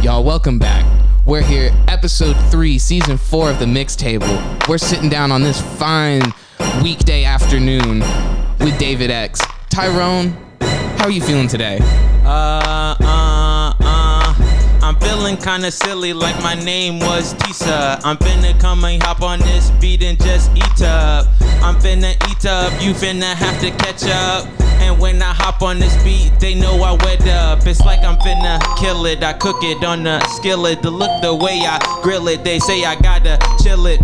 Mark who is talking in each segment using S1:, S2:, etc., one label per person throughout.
S1: y'all, welcome back. We're here, episode 3, season 4 of the Mixtable. We're sitting down on this fine weekday afternoon with DvDx. Tyrone, how are you feeling today?
S2: I'm feeling kinda silly like my name was Tisa. I'm finna come and hop on this beat and just eat up. I'm finna eat up, you finna have to catch up. And when I hop on this beat, they know I wet up. It's like I'm finna kill it. I cook it on the skillet. To look the way I grill it, they say I gotta chill it.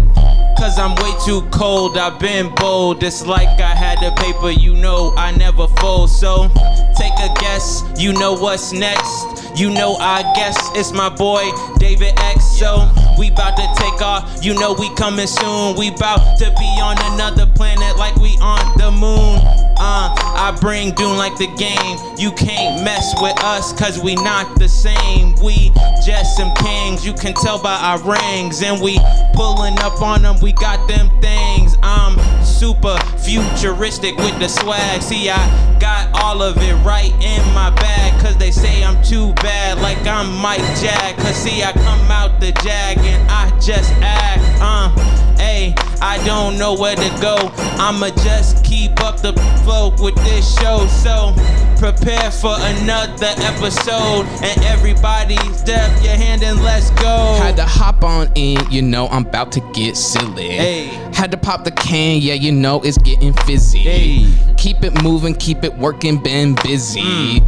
S2: Cause I'm way too cold, I've been bold. It's like I had the paper, you know I never fold. So take a guess, you know what's next. You know I guess it's my boy DvDx. So we bout to take off, you know we coming soon. We bout to be on another planet like we on the moon. I bring doom like the game. You can't mess with us cause we not the same. We just some kings, you can tell by our rings. And we pulling up on them, we got them things. I'm super futuristic with the swag. See, I got all of it right in my bag. Cause they say I'm too bad, like I'm Mike Jag. Cause see, I come out the Jag and I just act. Hey, I don't know where to go. I'ma just keep up the flow with this show. So prepare for another episode. And everybody step your hand and let's go.
S1: Had to hop on in, you know I'm about to get silly.
S2: Hey.
S1: Had to pop the can, yeah, you know it's getting fizzy.
S2: Hey.
S1: Keep it moving, keep it working, been busy.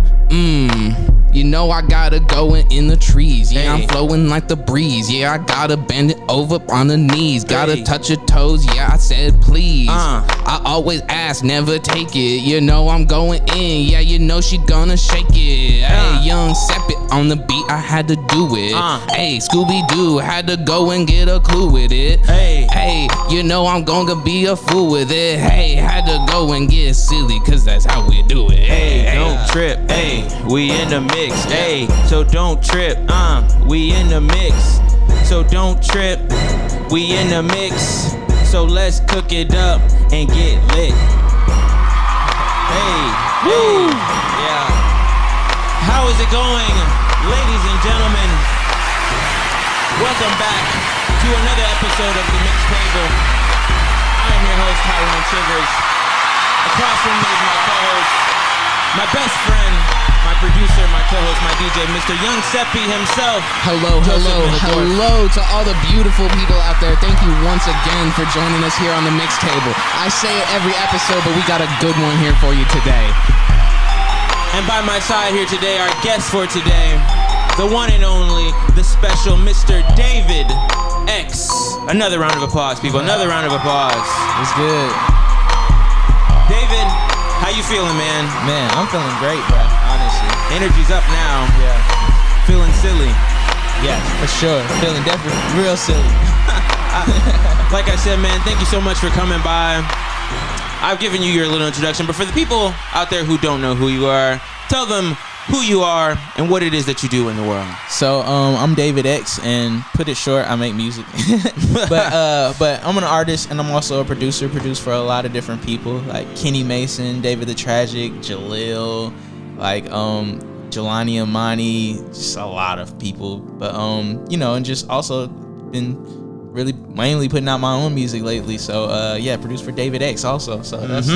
S1: You know I gotta go in the trees. Yeah, I'm flowing like the breeze. Yeah, I gotta bend it over on the knees. Gotta touch your toes. Yeah, I said please. I always ask, never take it. You know I'm going in. Yeah, you know she gonna shake it. Hey, young Seppet on the beat, I had to do it. Hey, Scooby-Doo, had to go and get a clue with it. Hey, you know I'm gonna be a fool with it. Hey, had to go and get silly, cause that's how we do it.
S2: Hey, don't trip. Hey, we in the mix. Hey, so don't trip. We in the mix. So don't trip. We in the mix. So let's cook it up and get lit. Hey, hey, yeah. How is it going, ladies and gentlemen? Welcome back to another episode of the Mixtable. I am your host, Tyrone Chivers. Across from me is my co-host, my best friend, my producer, my co-host, my DJ, Mr. Young Seppi himself.
S1: Hello to all the beautiful people out there. Thank you once again for joining us here on the Mixtable. I say it every episode, but we got a good one here for you today.
S2: And by my side here today, our guest for today, the one and only, the special Mr. DvDx. Another round of applause, people. Another round of applause.
S3: It's good.
S2: David, how you feeling, man?
S3: Man, I'm feeling great, bro. Honestly.
S2: Energy's up now.
S3: Yeah.
S2: Feeling silly.
S3: Yes, for sure. Feeling definitely real silly.
S2: Like I said, man, thank you so much for coming by. I've given you your little introduction, but for the people out there who don't know who you are, tell them who you are and what it is that you do in the world.
S3: So, I'm DvDx, and put it short, I make music. but I'm an artist, and I'm also a producer. Produce for a lot of different people, like Kenny Mason, David the Tragic, Jalil, like Jelani Amani, just a lot of people. But you know, and just also been really mainly putting out my own music lately. So yeah, produced for DvDx also. So that's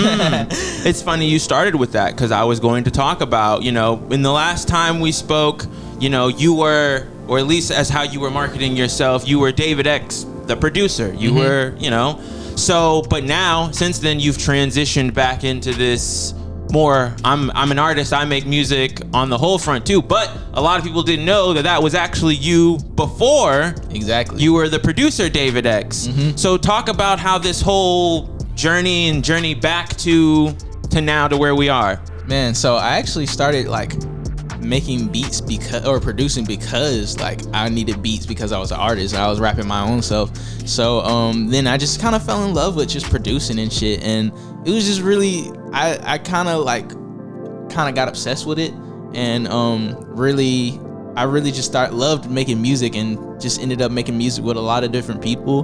S2: It's funny you started with that, because I was going to talk about, you know, in the last time we spoke, you know, you were, or at least as how you were marketing yourself, you were DvDx, the producer. You were, you know, so, but now since then you've transitioned back into this more, I'm an artist, I make music on the whole front too, but a lot of people didn't know that was actually you before.
S3: Exactly.
S2: You were the producer, DvDx. So talk about how this whole journey back to now to where we are.
S3: Man, so I actually started like making beats producing because like I needed beats because I was an artist and I was rapping my own self. So then I just kind of fell in love with just producing and shit, and it was just really I kind of got obsessed with it, and I really just loved making music, and just ended up making music with a lot of different people.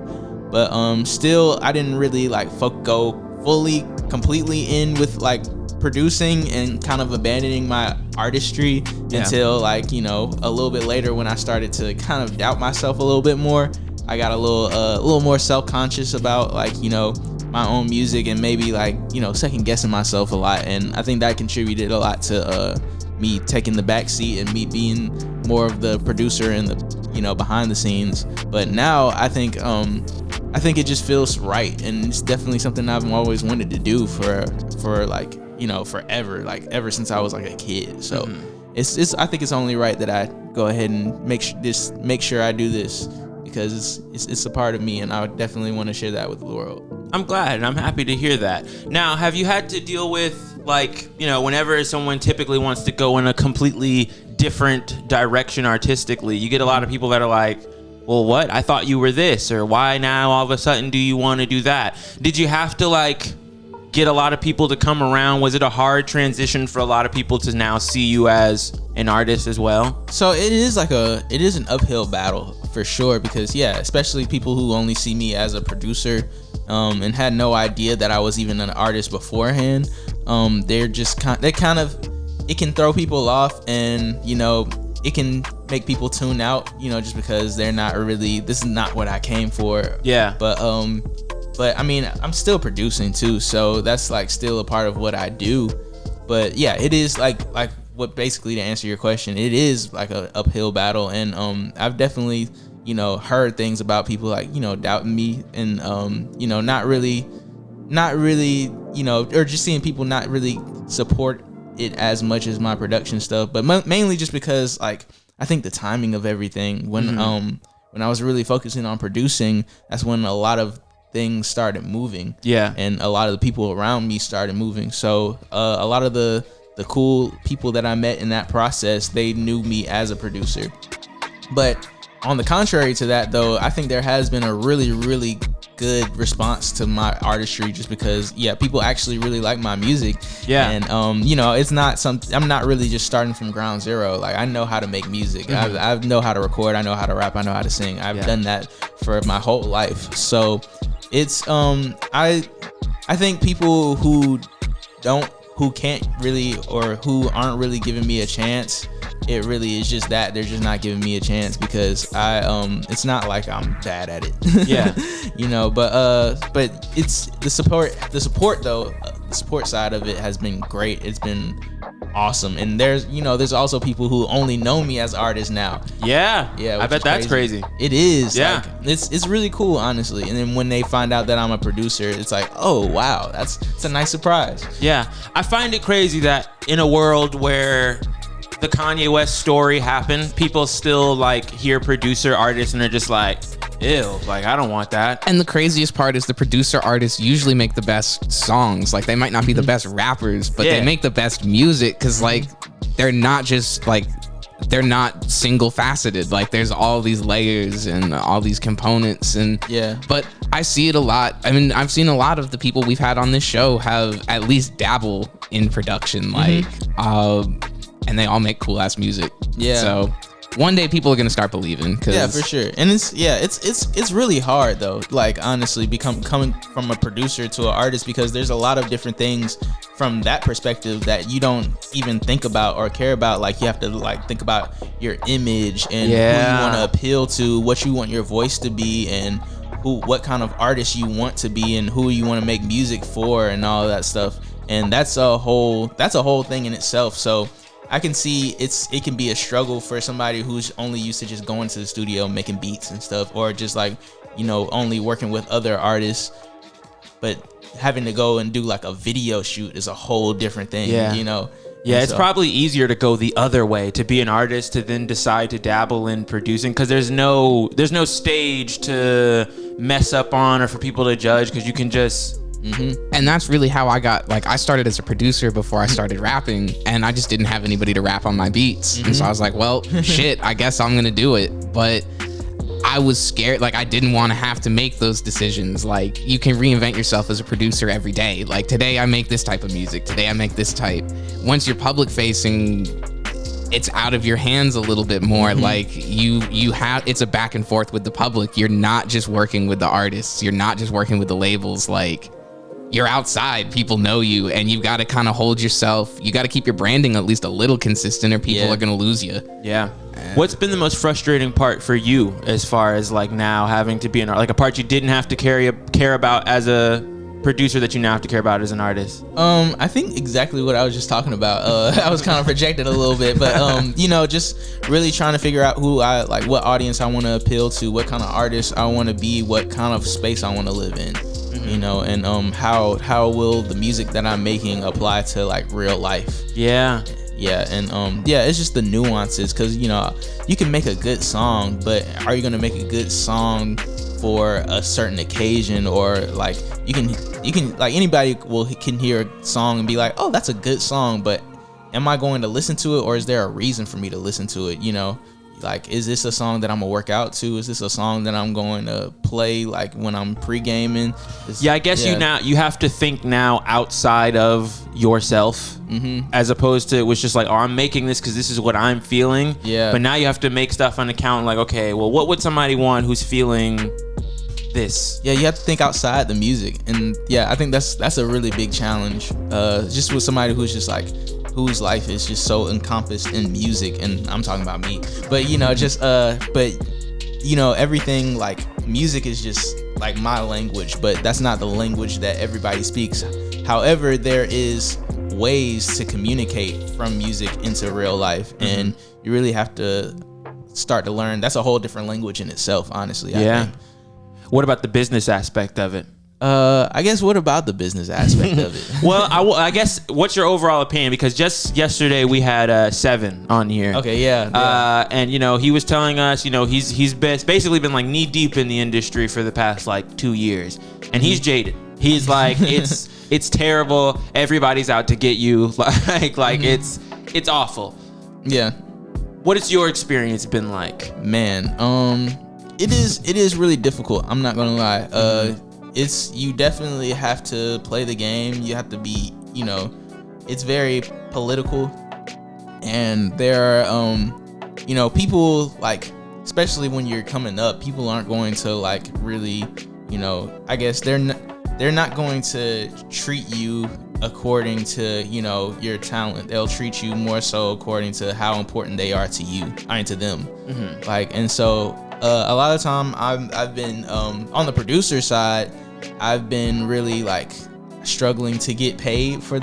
S3: But still I didn't really like go fully completely in with like producing and kind of abandoning my artistry until like, you know, a little bit later when I started to kind of doubt myself a little bit more. I got a little more self-conscious about like, you know, my own music and maybe like, you know, second guessing myself a lot. And I think that contributed a lot to me taking the back seat and me being more of the producer and the, you know, behind the scenes. But now I think it just feels right, and it's definitely something I've always wanted to do for like, you know, forever, like ever since I was like a kid. So it's I think it's only right that I go ahead and make sure I do this, because it's a part of me, and I would definitely want to share that with the world.
S2: I'm glad, and I'm happy to hear that. Now, have you had to deal with, like, you know, whenever someone typically wants to go in a completely different direction artistically, you get a lot of people that are like, well, what? I thought you were this, or why now all of a sudden do you want to do that? Did you have to like get a lot of people to come around? Was it a hard transition for a lot of people to now see you as an artist as well?
S3: So it is an uphill battle for sure, because especially people who only see me as a producer and had no idea that I was even an artist beforehand. They're just it can throw people off, and you know, it can make people tune out, you know, just because they're not really, this is not what I came for.
S2: Yeah.
S3: But I mean, I'm still producing too, so that's like still a part of what I do. But yeah, it is like what, basically, to answer your question, it is like a uphill battle. And I've definitely, you know, heard things about people like, you know, doubting me, and you know, not really, you know, or just seeing people not really support it as much as my production stuff. But mainly just because, like, I think the timing of everything, when I was really focusing on producing, that's when a lot of things started moving. Yeah. And a lot of the people around me started moving. So a lot of the cool people that I met in that process, they knew me as a producer. But on the contrary to that, though, I think there has been a really, really good response to my artistry, just because people actually really like my music. And you know, it's not I'm not really just starting from ground zero. Like, I know how to make music. I know how to record, I know how to rap, I know how to sing. I've done that for my whole life. So it's I think people who can't really, or who aren't really giving me a chance, it really is just that they're just not giving me a chance, because it's not like I'm bad at it. You know, but it's the support though, the support side of it has been great. It's been awesome. And there's also people who only know me as artists now. I bet that's crazy. It is. Like, it's really cool, honestly. And then when they find out that I'm a producer, it's like, oh wow, it's a nice surprise.
S2: I find it crazy that in a world where the Kanye West story happened, people still like hear producer artists and they're just like, ew, like, I don't want that.
S1: And the craziest part is the producer artists usually make the best songs. Like, they might not be the best rappers, but they make the best music, because like they're not just like, they're not single faceted. Like, there's all these layers and all these components, and but I see it a lot. I mean, I've seen a lot of the people we've had on this show have at least dabble in production, like and they all make cool ass music. So one day people are gonna start believing.
S3: For sure. And it's really hard though, like, honestly, coming from a producer to an artist, because there's a lot of different things from that perspective that you don't even think about or care about. Like, you have to like think about your image and who you want to appeal to, what you want your voice to be, and what kind of artist you want to be, and who you want to make music for, and all of that stuff. And that's a whole thing in itself. So I can see it can be a struggle for somebody who's only used to just going to the studio, making beats and stuff, or just like, you know, only working with other artists. But having to go and do like a video shoot is a whole different thing, you know?
S2: It's probably easier to go the other way, to be an artist, to then decide to dabble in producing, because there's no stage to mess up on or for people to judge, because you can just...
S1: And that's really how I started as a producer before I started rapping, and I just didn't have anybody to rap on my beats. And so I was like, well, shit, I guess I'm gonna do it. But I was scared. Like, I didn't want to have to make those decisions. Like, you can reinvent yourself as a producer every day. Like, today I make this type of music, today I make this type. Once you're public facing, it's out of your hands a little bit more. Like, you have, it's a back and forth with the public. You're not just working with the artists, you're not just working with the labels. Like, you're outside, people know you, and you've got to kind of hold yourself. You got to keep your branding at least a little consistent, or people are gonna lose you.
S2: Yeah. What's been the most frustrating part for you as far as like now having to be an like a part you didn't have to care about as a producer that you now have to care about as an artist?
S3: I think exactly what I was just talking about. I was kind of projected a little bit, but you know, just really trying to figure out who I like, what audience I want to appeal to, what kind of artist I want to be, what kind of space I want to live in. You know, and how will the music that I'm making apply to like real life?
S2: Yeah,
S3: and it's just the nuances, because you know, you can make a good song, but are you gonna make a good song for a certain occasion? Or like you can like anybody can hear a song and be like, oh, that's a good song, but am I going to listen to it, or is there a reason for me to listen to it? You know, like, is this a song that I'm gonna work out to? Is this a song that I'm going to play like when I'm pre-gaming?
S2: I guess you have to think now outside of yourself, as opposed to it was just like, oh, I'm making this because this is what I'm feeling.
S3: Yeah.
S2: But now you have to make stuff on account, like, okay, well, what would somebody want who's feeling this?
S3: Yeah, you have to think outside the music, and I think that's a really big challenge. Just with somebody who's just like, whose life is just so encompassed in music, and I'm talking about me. But you know, just but you know, everything, like music is just like my language, but that's not the language that everybody speaks. However, there is ways to communicate from music into real life, and you really have to start to learn. That's a whole different language in itself, honestly. I think.
S2: What about the business aspect of it?
S3: I guess what about the business aspect of it?
S2: Well, I guess what's your overall opinion? Because just yesterday we had Seven on here.
S3: Okay, yeah.
S2: And you know, he was telling us, you know, he's basically been like knee deep in the industry for the past like 2 years, and he's jaded. He's like, it's terrible. Everybody's out to get you. Like it's awful.
S3: Yeah.
S2: What has your experience been like?
S3: Man, it is really difficult. I'm not gonna lie. You definitely have to play the game. You have to be, you know, it's very political, and there are, you know, people like, especially when you're coming up, people aren't going to like really, you know, I guess they're not going to treat you according to, you know, your talent. They'll treat you more so according to how important they are to you, I mean to them. Like, and so a lot of time I've been on the producer side, I've been really like struggling to get paid for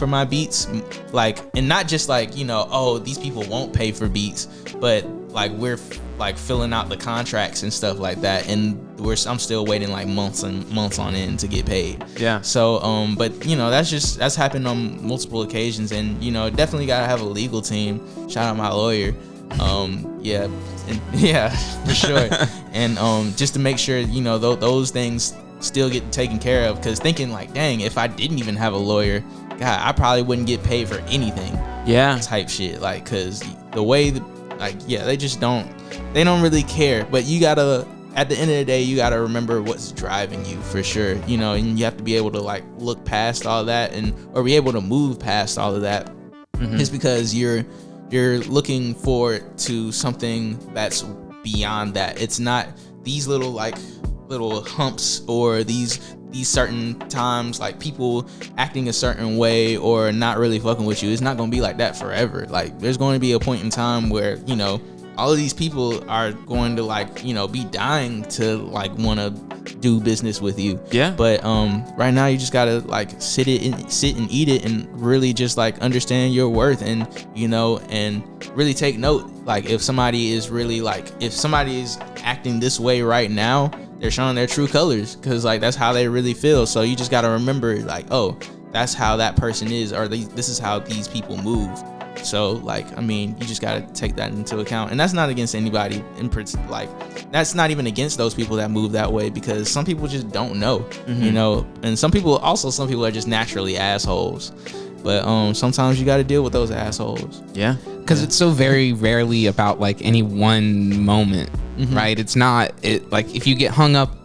S3: my beats, like, and not just like, you know, oh, these people won't pay for beats, but like we're like filling out the contracts and stuff like that, and I'm still waiting like months and months on end to get paid. Yeah. So but you know, that's happened on multiple occasions, and you know, definitely gotta have a legal team. Shout out my lawyer. For sure. And just to make sure, you know, those things still get taken care of, because thinking like, dang, if I didn't even have a lawyer, God, I probably wouldn't get paid for anything. Yeah. Type shit, like, because the way they just don't really care. But you gotta, at the end of the day, you gotta remember what's driving you, for sure, you know, and you have to be able to like look past all that, or be able to move past all of that. Just because you're looking forward to something that's beyond that. It's not these little humps, or these certain times, like people acting a certain way or not really fucking with you. It's not gonna be like that forever. Like, there's going to be a point in time where, you know, all of these people are going to like, you know, be dying to like want to do business with you. Yeah. But right now you just gotta like sit and eat it, and really just like understand your worth, and you know, and really take note. Like, if somebody is acting this way right now, they're showing their true colors, because like that's how they really feel. So you just gotta remember, like, oh, that's how that person is, or this is how these people move. So like, I mean, you just gotta take that into account, and that's not against anybody that's not even against those people that move that way, because some people just don't know, you know, and some people are just naturally assholes. But sometimes you got to deal with those assholes. Yeah.
S1: Because it's so very rarely about like any one moment, right? It's not like if you get hung up,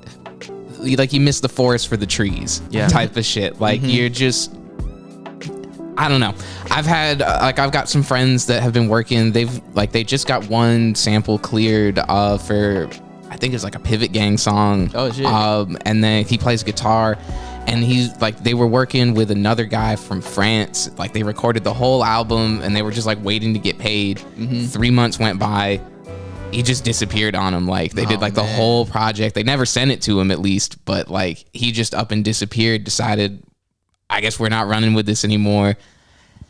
S1: like you miss the forest for the trees, type of shit. Like you're just, I don't know. I've got some friends that have been working. They just got one sample cleared for I think it's like a Pivot Gang song.
S3: Oh, shit.
S1: And then he plays guitar, and he's like, they were working with another guy from France. Like they recorded the whole album, and they were just like waiting to get paid. 3 months went by. He just disappeared on him. Like they did like the whole project. They never sent it to him, at least, but like he just up and disappeared, decided, I guess we're not running with this anymore.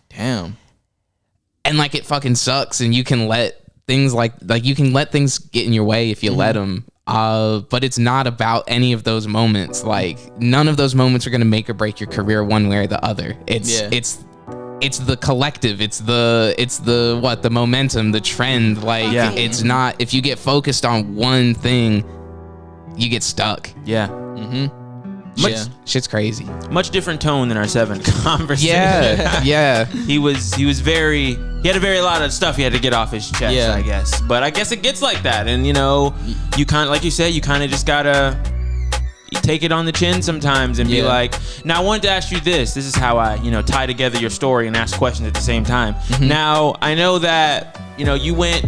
S3: Damn.
S1: And like it fucking sucks, and you can let things like you can let things get in your way if you let them. But it's not about any of those moments. Like none of those moments are gonna make or break your career one way or the other. It's the collective. It's the what, the momentum, the trend. Like it's not, if you get focused on one thing, you get stuck.
S2: Yeah.
S1: Shit's crazy.
S2: Much different tone than our 7 conversation.
S1: Yeah.
S2: He had a very lot of stuff he had to get off his chest, I guess. But I guess it gets like that. And you know, you kind of, like you said, you kind of just gotta take it on the chin sometimes and be like, now I wanted to ask you this. This is how I, tie together your story and ask questions at the same time. Now, I know that, you went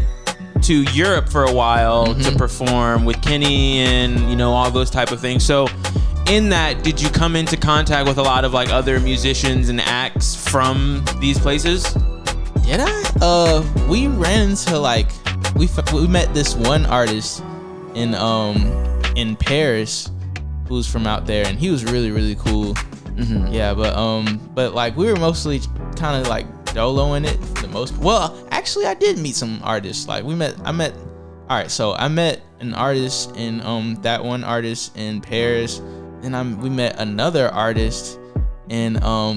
S2: to Europe for a while to perform with Kenny and, all those type of things. So in that, did you come into contact with a lot of like other musicians and acts from these places?
S3: Did I? We ran into like, we met this one artist in Paris who's from out there, and he was really, really cool. Yeah, but like we were mostly kind of like doloing it for the most. Well, actually, I did meet some artists. Like I met an artist in that one artist in Paris, and we met another artist in all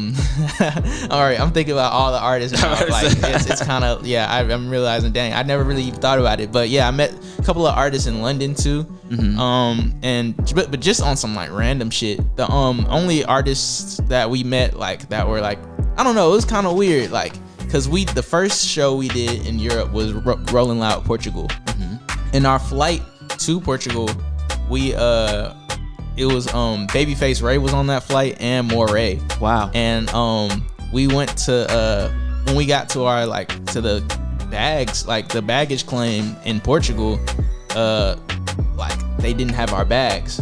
S3: right, I'm thinking about all the artists now. Like it's kind of, I'm realizing, dang, I never really even thought about it. But yeah, I met a couple of artists in London too. But just on some like random shit. The only artists that we met like that were like, I don't know, it was kind of weird, like because the first show we did in Europe was Rolling Loud, Portugal. In our flight to Portugal, it was Babyface Ray was on that flight, and Moray. Wow. And we went to when we got to our to the bags, like the baggage claim in Portugal, like they didn't have our bags.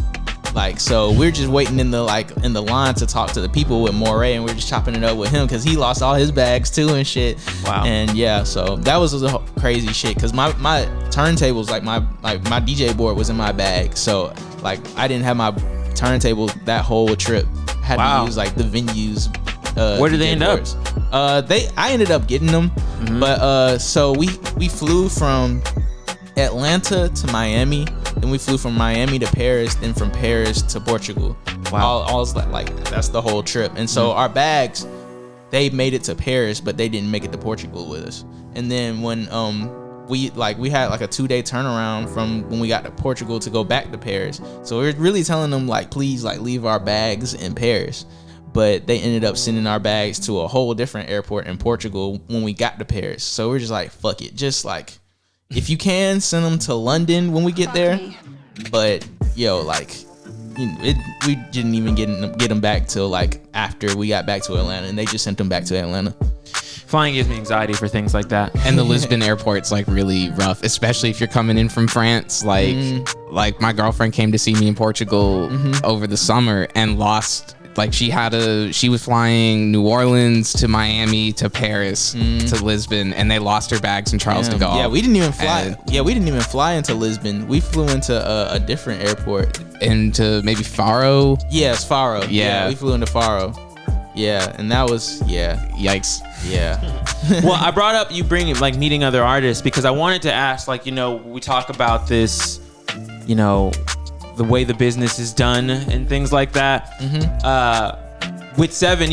S3: Like, so we're just waiting in the line to talk to the people with Moray, and we're just chopping it up with him because he lost all his bags too and shit. Wow. And yeah, so that was a crazy shit because my turntables, like my DJ board was in my bag. So like I didn't have my turntable that whole trip. I had to use like the venues.
S2: Where did they end up?
S3: I ended up getting them, but so we flew from Atlanta to Miami, then we flew from Miami to Paris, then from Paris to Portugal. Wow. All like that's the whole trip. And so our bags, they made it to Paris, but they didn't make it to Portugal with us. And then when we had like a 2-day turnaround from when we got to Portugal to go back to Paris. So we were really telling them like, please like leave our bags in Paris. But they ended up sending our bags to a whole different airport in Portugal when we got to Paris. So we're just like, fuck it. Just like, if you can, send them to London when we get there. But yo, like, we didn't even get them back till like after we got back to Atlanta, and they just sent them back to Atlanta.
S2: Flying gives me anxiety for things like that.
S1: And the Lisbon airport's like really rough, especially if you're coming in from France. Like my girlfriend came to see me in Portugal over the summer and lost. Like she was flying New Orleans to Miami to Paris to Lisbon, and they lost her bags in Charles de Gaulle.
S3: Yeah, we didn't even fly. We didn't even fly into Lisbon. We flew into a different airport.
S1: Into maybe Faro.
S3: Yeah, it's Faro. Yeah, we flew into Faro. Yeah, and that was
S1: yikes.
S3: Yeah.
S2: Well, I brought up you bringing like meeting other artists because I wanted to ask, like, we talk about this, the way the business is done and things like that. With Seven,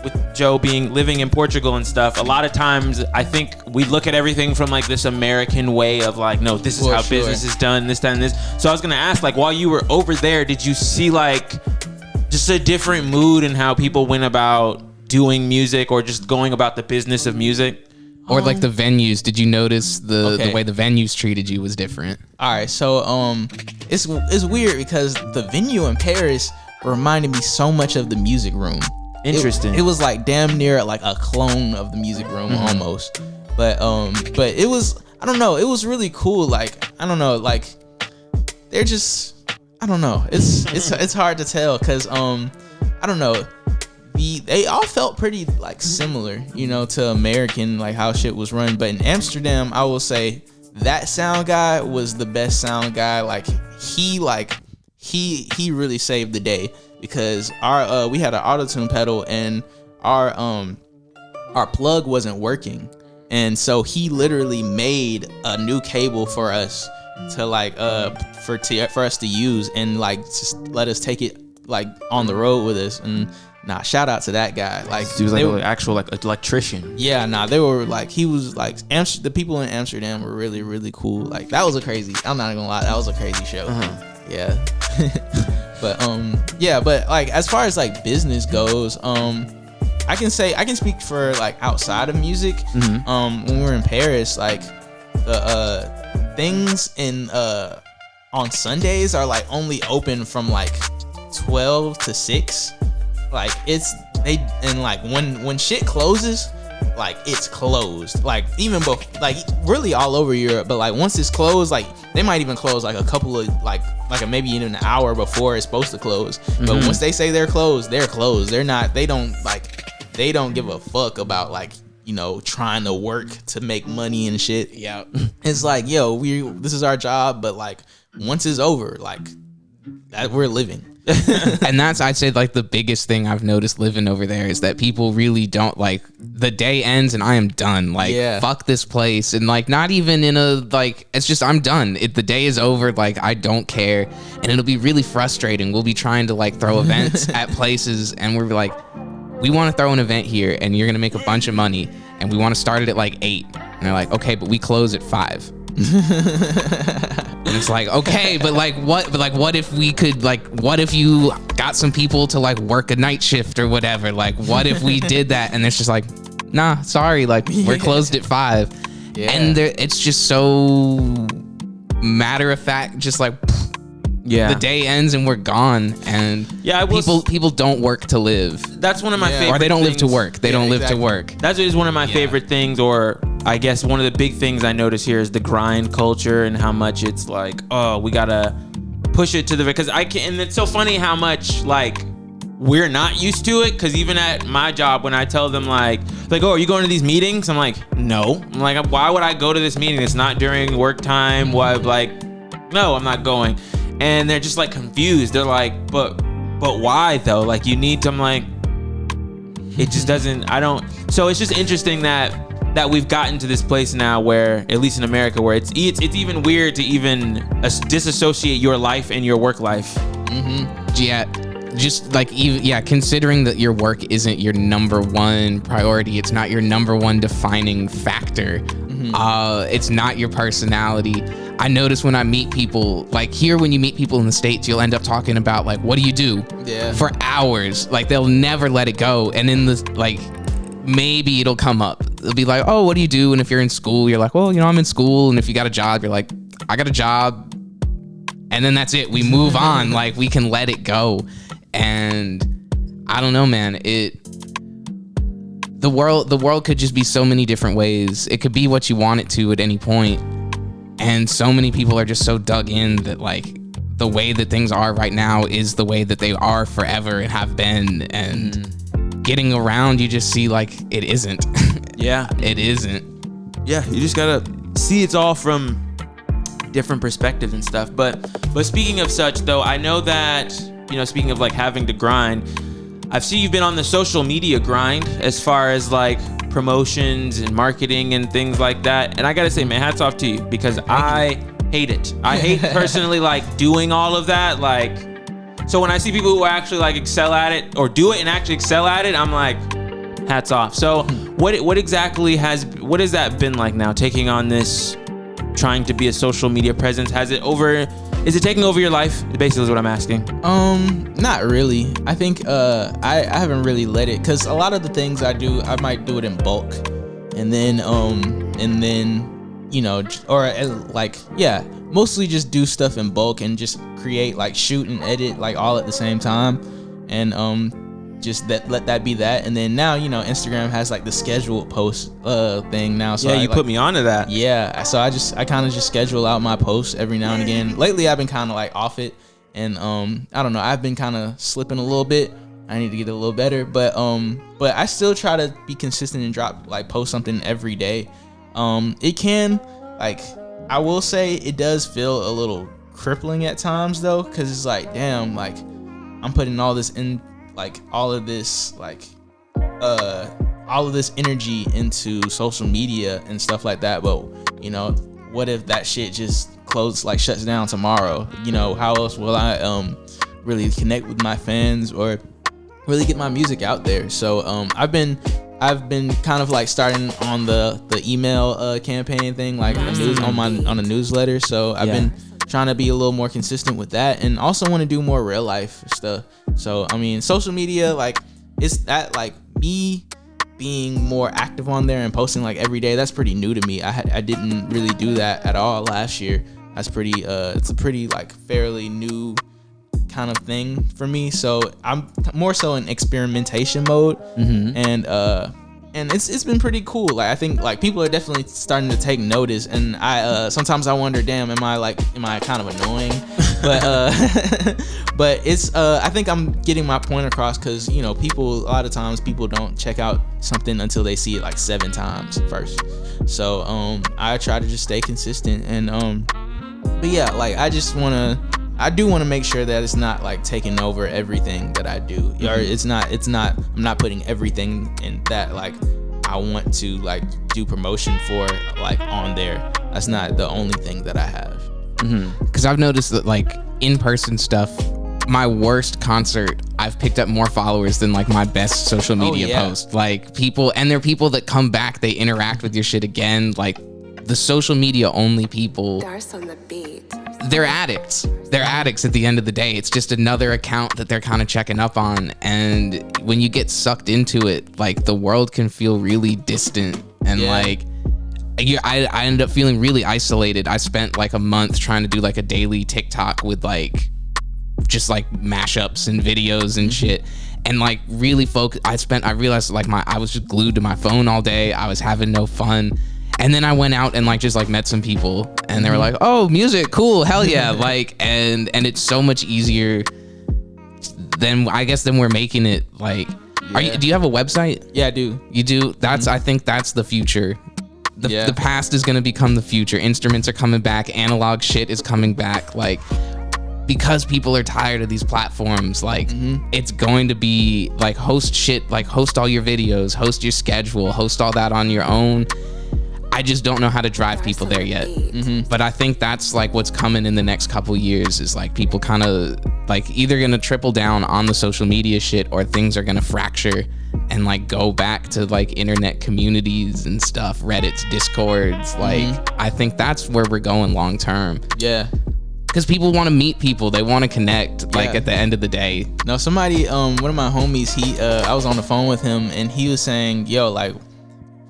S2: with Joe living in Portugal and stuff, a lot of times I think we look at everything from like this American way of like, no, this is how business is done, this, that, and this. So I was gonna ask, like, while you were over there, did you see like just a different mood in how people went about doing music or just going about the business of music?
S1: Or like the venues, did you notice the way the venues treated you was different?
S3: All right, so it's weird because the venue in Paris reminded me so much of the Music Room.
S2: Interesting.
S3: It was like damn near like a clone of the Music Room almost. But it was, I don't know, it was really cool. Like, I don't know, like they're just, I don't know. It's hard to tell because I don't know. They all felt pretty like similar, you know, to American, like how shit was run. But in Amsterdam, I will say that sound guy was the best sound guy. Like he really saved the day because we had an auto-tune pedal and our plug wasn't working, and so he literally made a new cable for us to like for us to use and like just let us take it like on the road with us. And shout out to that guy. Like
S2: he was like an actual like electrician.
S3: Yeah, they were like, he was like, the people in Amsterdam were really, really cool. Like that was I'm not gonna lie, that was a crazy show. Yeah. But but like as far as like business goes, I can speak for like outside of music. When we were in Paris, like the things in on Sundays are like only open from like 12 to 6. Like like when shit closes, like it's closed. Like even like really all over Europe, but like once it's closed, like they might even close like a couple of like maybe even an hour before it's supposed to close. But once they say they're closed, they're closed. They don't give a fuck about like, you know, trying to work to make money and shit. Yeah. It's like, yo, this is our job, but like once it's over, like that we're living.
S1: And that's, I'd say, like the biggest thing I've noticed living over there is that people really don't like, the day ends and I am done. Like, fuck this place. And like, not even in a, like, it's just, I'm done. The day is over. Like, I don't care. And it'll be really frustrating. We'll be trying to like throw events at places and we're like, we want to throw an event here and you're going to make a bunch of money and we want to start it at like 8. And they're like, okay, but we close at 5. And it's like, okay, but what if we could, like, what if you got some people to like work a night shift or whatever? Like, what if we did that? And it's just like, nah, sorry, like we're closed at 5. And it's just so matter of fact, just like, the day ends and we're gone. And people don't work to live.
S2: That's one of my favorite
S1: or they don't
S2: things.
S1: live to work. They don't live to work.
S2: That is one of my favorite things, or I guess one of the big things I notice here is the grind culture and how much it's like, oh, we gotta push it to the, because I can, and it's so funny how much like we're not used to it. Because even at my job, when I tell them like, oh, are you going to these meetings? I'm like, no. I'm like, why would I go to this meeting? It's not during work time. Why? Like, no, I'm not going. And they're just like confused. They're like, but why though? Like you need to, I'm like, it just doesn't, I don't. So it's just interesting that we've gotten to this place now where, at least in America, where it's even weird to even disassociate your life and your work life.
S1: Yeah, just like, considering that your work isn't your number one priority, it's not your number one defining factor. It's not your personality. I notice when I meet people, like here, when you meet people in the States, you'll end up talking about like, what do you do? For hours. Like they'll never let it go. And in the, like, maybe it'll come up. They'll be like, oh, what do you do? And if you're in school, you're like, well, you know, I'm in school. And if you got a job, you're like, I got a job. And then that's it. We move on. Like we can let it go. And I don't know, man, the world could just be so many different ways. It could be what you want it to at any point. And so many people are just so dug in that like the way that things are right now is the way that they are forever and have been. And getting around, you just see like it isn't. It isn't.
S2: Yeah, you just gotta see it's all from different perspectives and stuff. But speaking of such though, I know that, you know, speaking of like having to grind, I've seen you've been on the social media grind as far as like promotions and marketing and things like that. And I gotta say, man, hats off to you, because I hate it. I hate personally like doing all of that. Like, so when I see people who actually like excel at it or do it and actually excel at it, I'm like, hats off. So what exactly has that been like now, taking on this, trying to be a social media presence? Is it taking over your life? Basically is what I'm asking.
S3: Not really. I think I haven't really let it, because a lot of the things I do, I might do it in bulk, and then you know, or like, mostly just do stuff in bulk and just create, like shoot and edit like all at the same time. And just let that be that. And then now, Instagram has like the scheduled post thing now. So
S2: you put me onto that.
S3: Yeah, so I kind of just schedule out my posts every now and again. Lately, I've been kind of like off it, and I don't know. I've been kind of slipping a little bit. I need to get a little better, but I still try to be consistent and post something every day. It can, I will say it does feel a little crippling at times though, because it's like, damn, like I'm putting all this in, like all of this energy into social media and stuff like that. But what if that shit just shuts down tomorrow? How else will I really connect with my fans or really get my music out there? So I've been kind of like starting on the email campaign thing, like on the newsletter. So I've been trying to be a little more consistent with that, and also want to do more real life stuff. So I mean, social media, like it's that, like me being more active on there and posting like every day, that's pretty new to me. I didn't really do that at all last year. That's pretty it's a pretty like fairly new kind of thing for me. So I'm more so in experimentation mode, and it's been pretty cool. Like I think like people are definitely starting to take notice, and I sometimes I wonder, damn, am I kind of annoying? But it's I think I'm getting my point across, because people, a lot of times people don't check out something until they see it like 7 times first. So I try to just stay consistent, and but yeah, like I do want to make sure that it's not like taking over everything that I do, or it's not I'm not putting everything in that like I want to like do promotion for like on there. That's not the only thing that I have.
S1: Because I've noticed that like in-person stuff, my worst concert, I've picked up more followers than like my best social media post. Like people, and there are people that come back, they interact with your shit again. Like the social media only people, they're addicts. They're addicts at the end of the day. It's just another account that they're kind of checking up on. And when you get sucked into it, like the world can feel really distant. And like, I ended up feeling really isolated. I spent like a month trying to do like a daily TikTok with like, just like mashups and videos and shit. And like really I realized like I was just glued to my phone all day. I was having no fun. And then I went out and like just like met some people, and they were like, "Oh, music, cool, hell yeah!" Like, and it's so much easier than we're making it. Like, do you have a website?
S3: Yeah, I do.
S1: You do? That's I think that's the future. The past is gonna become the future. Instruments are coming back. Analog shit is coming back. Like, because people are tired of these platforms, like it's going to be like host all your videos, host your schedule, host all that on your own. I just don't know how to drive people there yet. But I think that's like what's coming in the next couple years, is like people kind of like either gonna triple down on the social media shit, or things are gonna fracture and like go back to like internet communities and stuff, Reddits, Discords. Like I think that's where we're going long term.
S3: Yeah.
S1: Because people want to meet people, they want to connect. Like at the end of the day.
S3: No, somebody, one of my homies, I was on the phone with him, and he was saying, "Yo, like,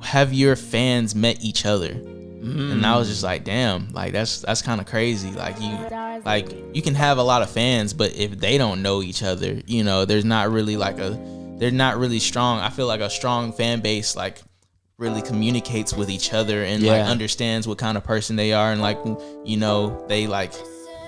S3: have your fans met each other?" And I was just like, damn, like that's kind of crazy. Like you can have a lot of fans, but if they don't know each other, there's not really they're not really strong. I feel like a strong fan base like really communicates with each other and like understands what kind of person they are, and like they like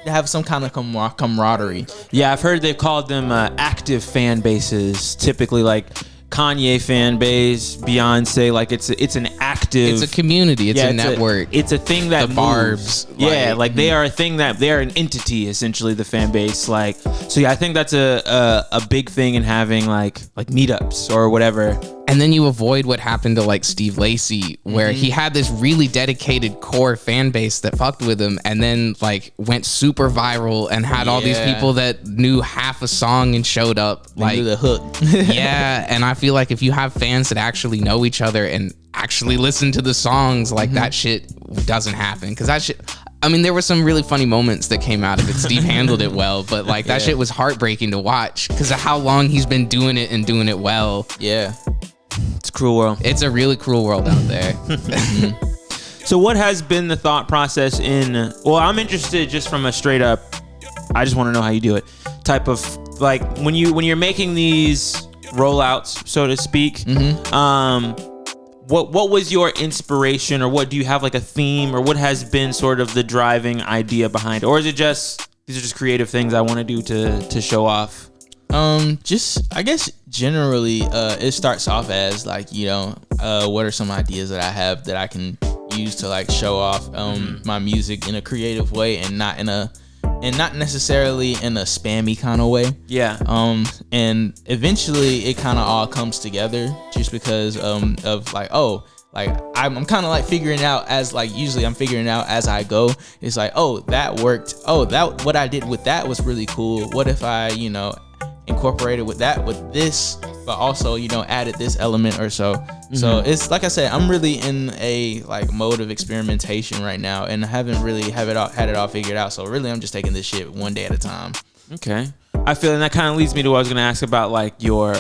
S3: have some kind of camaraderie.
S2: Yeah, I've heard they've called them active fan bases. Typically, like Kanye fan base, Beyonce, like it's an active,
S1: it's a community, it's a network,
S2: it's a thing that
S1: the
S2: moves.
S1: Barbs,
S2: like they are a thing, that they are an entity, essentially, the fan base. Like, so yeah, I think that's a big thing in having like meetups or whatever.
S1: And then you avoid what happened to like Steve Lacy, where he had this really dedicated core fan base that fucked with him, and then like went super viral and had all these people that knew half a song and showed up. Like
S3: knew the hook.
S1: Yeah, and I feel like if you have fans that actually know each other and actually listen to the songs, like that shit doesn't happen. Because that shit, I mean, there were some really funny moments that came out of it. Steve handled it well, but like that shit was heartbreaking to watch because of how long he's been doing it and doing it well.
S3: Yeah.
S2: It's a cruel world.
S1: It's a really cruel world out there.
S2: So what has been the thought process well, I'm interested just from a straight up, I just want to know how you do it, type of like when you're making these rollouts, so to speak. What was your inspiration, or what do you have like a theme, or what has been sort of the driving idea behind it? Or is it just these are just creative things I want to do to show off?
S3: Just I guess generally it starts off as like, you know, what are some ideas that I have that I can use to like show off my music in a creative way, and not necessarily in a spammy kind of way.
S2: Yeah.
S3: And eventually it kind of all comes together just because of like, oh, like I'm kind of like figuring out as like, usually I'm figuring out as I go. It's like, oh, that worked. Oh, that what I did with that was really cool. What if I, you know, incorporated with this, but also, you know, added this element or so. So it's like I said, I'm really in a like mode of experimentation right now, and I haven't really had it all figured out. So really, I'm just taking this shit one day at a time.
S2: Okay. I feel, and that kind of leads me to what I was going to ask about, like your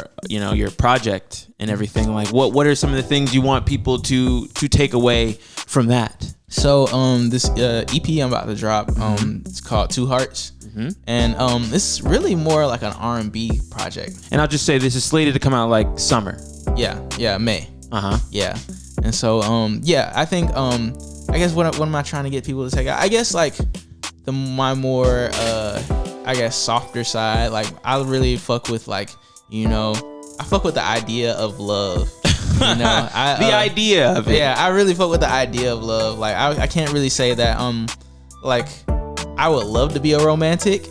S2: project and everything. Like, what are some of the things you want people to take away from that?
S3: So this EP I'm about to drop, it's called Two Hearts. And this is really more like an R&B project.
S2: And I'll just say this is slated to come out like summer.
S3: Yeah, May. Yeah. And so I think I guess what am I trying to get people to take out? I guess like my more I guess softer side. Like I really fuck with, like, you know, I fuck with the idea of love. You know,
S2: the idea of it.
S3: Yeah, I really fuck with the idea of love. Like I can't really say that like I would love to be a romantic,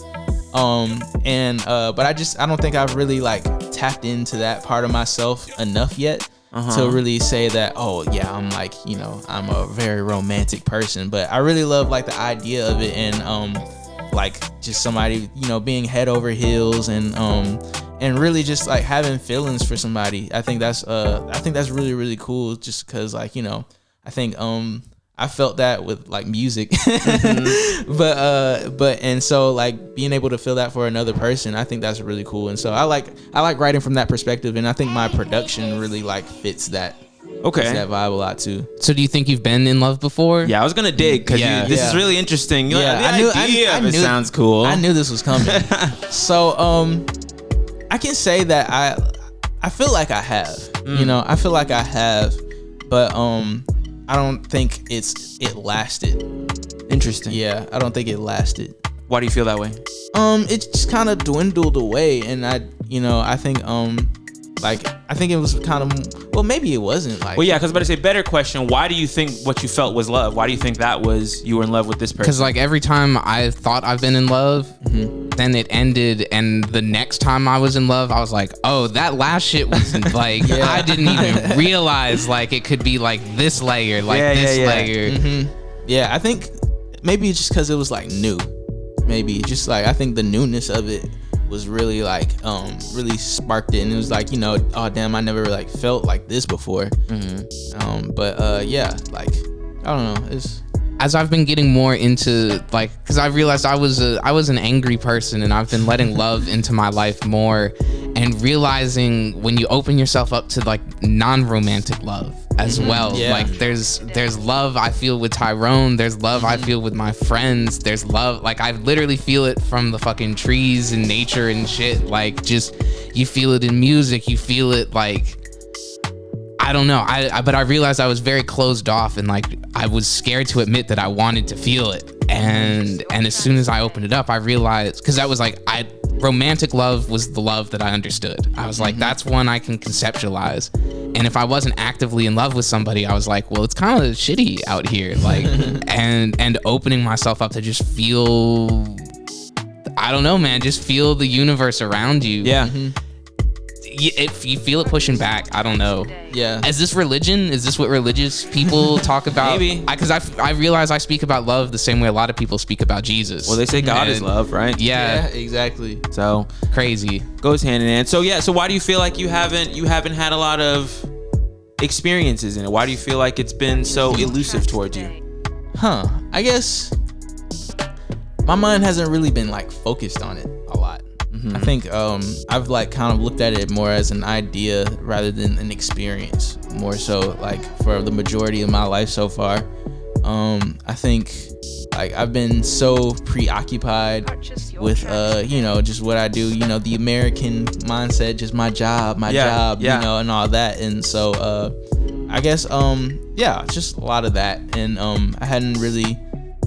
S3: but I don't think I've really like tapped into that part of myself enough yet to really say that, oh yeah, I'm like, you know, I'm a very romantic person. But I really love like the idea of it, and like just somebody, you know, being head over heels, and really just like having feelings for somebody. I think that's really, really cool, just because, like, you know, I think I felt that with like music. but and so like being able to feel that for another person, I think that's really cool. And so I like writing from that perspective, and I think my production really like fits that vibe a lot too.
S1: So do you think you've been in love before?
S2: Yeah, I was gonna dig, because this is really interesting.
S3: Yeah,
S2: I knew it sounds cool.
S3: I knew this was coming. So I can say that I feel like I have. You know, I feel like I have, but I don't think it lasted.
S2: Interesting.
S3: Yeah, I don't think it lasted.
S2: Why do you feel that way?
S3: It just kind of dwindled away, and I think I think it was kind of, well, maybe it wasn't like.
S2: Well, yeah, because I was about to say, better question. Why do you think what you felt was love? Why do you think that was, you were in love with this person?
S1: Because like every time I thought I've been in love, then it ended, and the next time I was in love, I was like, oh, that last shit was like, I didn't even realize like it could be like this layer, like this layer.
S3: Yeah, I think maybe just because it was like new. Maybe just like, I think the newness of it was really like really sparked it, and it was like, you know, oh damn, I never like felt like this before. But yeah, like I don't know, it's,
S1: as I've been getting more into like, because I realized I was an angry person, and I've been letting love into my life more, and realizing when you open yourself up to like non-romantic love as well. Like there's love I feel with Tyrone, there's love I feel with my friends, there's love, like I literally feel it from the fucking trees and nature and shit. Like just, you feel it in music, you feel it like, I don't know. But I realized I was very closed off, and like I was scared to admit that I wanted to feel it. And as soon as I opened it up, I realized, because that was like, romantic love was the love that I understood. I was like, that's one I can conceptualize. And if I wasn't actively in love with somebody, I was like, well, it's kind of shitty out here. Like, and opening myself up to just feel, I don't know, man, just feel the universe around you.
S2: Yeah.
S1: If you feel it pushing back, I don't know.
S3: Yeah.
S1: Is this religion? Is this what religious people talk about?
S2: Maybe.
S1: Because I realize I speak about love the same way a lot of people speak about Jesus.
S2: Well, they say God is love, right?
S1: Yeah,
S3: exactly.
S2: So
S1: crazy.
S2: Goes hand in hand. So yeah. So why do you feel like you haven't had a lot of experiences in it? Why do you feel like it's been so elusive towards you?
S3: I guess my mind hasn't really been like focused on it a lot. I think I've like kind of looked at it more as an idea rather than an experience, more so like for the majority of my life so far. I think like I've been so preoccupied with just what I do, the American mindset, just my job, and all that. And so I guess just a lot of that. And I hadn't really,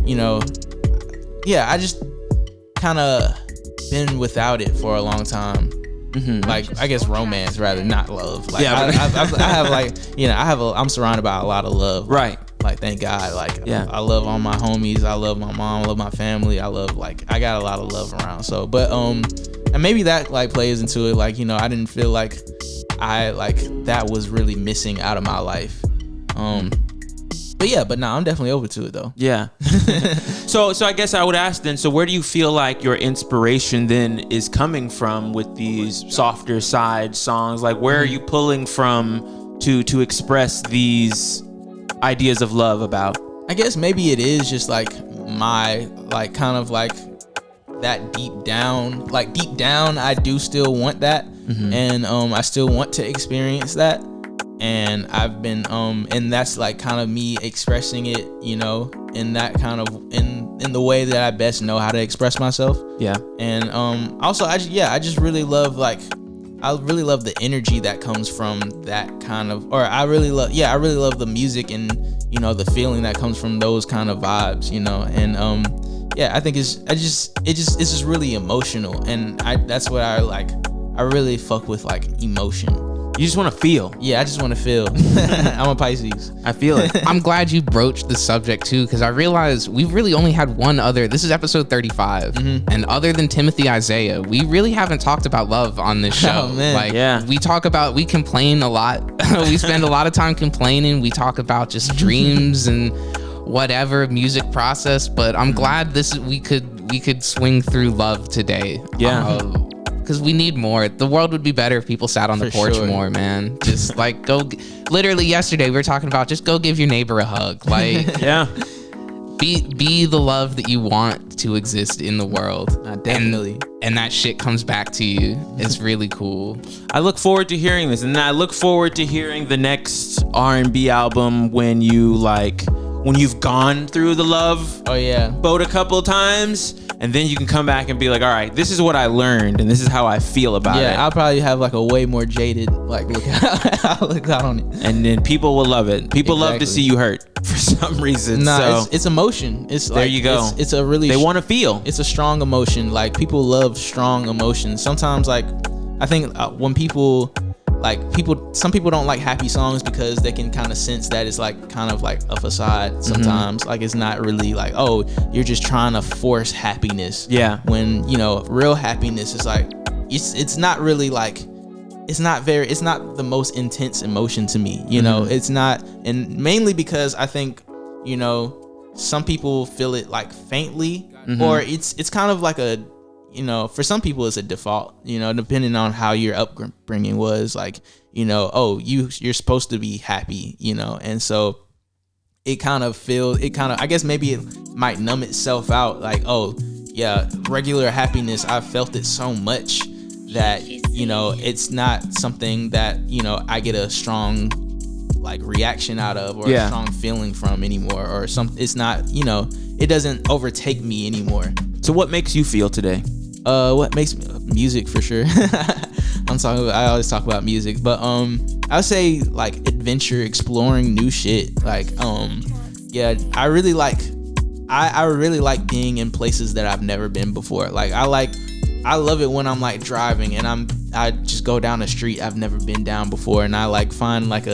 S3: I just kind of been without it for a long time. Like I guess romance rather, not love. Like I have like I'm surrounded by a lot of love.
S2: Right.
S3: Like thank God. Like I love all my homies. I love my mom. I love my family. I got a lot of love around. So, but and maybe that like plays into it. Like I didn't feel like that was really missing out of my life. But I'm definitely over to it though.
S2: Yeah. So I guess I would ask then, so where do you feel like your inspiration then is coming from with these softer side songs? Like where are you pulling from to express these ideas of love about?
S3: I guess maybe it is just like my like kind of like that deep down I do still want that. And I still want to experience that. And I've been and that's like kind of me expressing it, in that kind of in the way that I best know how to express myself. Yeah. And also I just really love the energy that comes from that kind of, I really love the music and the feeling that comes from those kind of vibes, and I think it's just really emotional, and that's what I really fuck with, like emotion.
S2: You just want to feel.
S3: Yeah, I just want to feel. I'm a Pisces.
S2: I feel it.
S1: I'm glad you broached the subject too, because I realized we've really only had one other. This is episode 35, and other than Timothy Isaiah, we really haven't talked about love on this show.
S3: Oh, man.
S1: We complain a lot. We spend a lot of time complaining. We talk about just dreams and whatever music process. But I'm glad we could swing through love today.
S2: Yeah.
S1: Because we need more. The world would be better if people sat on the porch more, man. Just like literally yesterday we were talking about just go give your neighbor a hug. Like, be the love that you want to exist in the world.
S3: Definitely.
S1: And that shit comes back to you. It's really cool.
S2: I look forward to hearing this, and I look forward to hearing the next R&B album when you've gone through the love boat a couple of times, and then you can come back and be like, all right, this is what I learned and this is how I feel about it.
S3: Yeah, I'll probably have like a way more jaded look out on it.
S2: And then people will love it. People love to see you hurt for some reason.
S3: It's emotion. It's
S2: there you go.
S3: It's a really
S2: they want to feel.
S3: It's a strong emotion. Like people love strong emotions. Sometimes I think when some people don't like happy songs because they can kind of sense that it's like kind of like a facade sometimes. Like it's not really like, oh, you're just trying to force happiness. Yeah. When, real happiness is like, it's not really like, it's not the most intense emotion to me. It's not, and mainly because I think, some people feel it like faintly, or it's kind of like a, for some people it's a default, depending on how your upbringing was, like, you're supposed to be happy, and so I guess maybe it might numb itself out, like, oh yeah, regular happiness, I've felt it so much that, it's not something that, I get a strong like reaction out of, or a strong feeling from anymore, or it's not, it doesn't overtake me anymore.
S2: So what makes you feel today?
S3: What makes music, for sure. I always talk about music, but I would say like adventure, exploring new shit. Like I really like being in places that I've never been before. Like I love it when I'm like driving and I just go down a street I've never been down before, and I like find like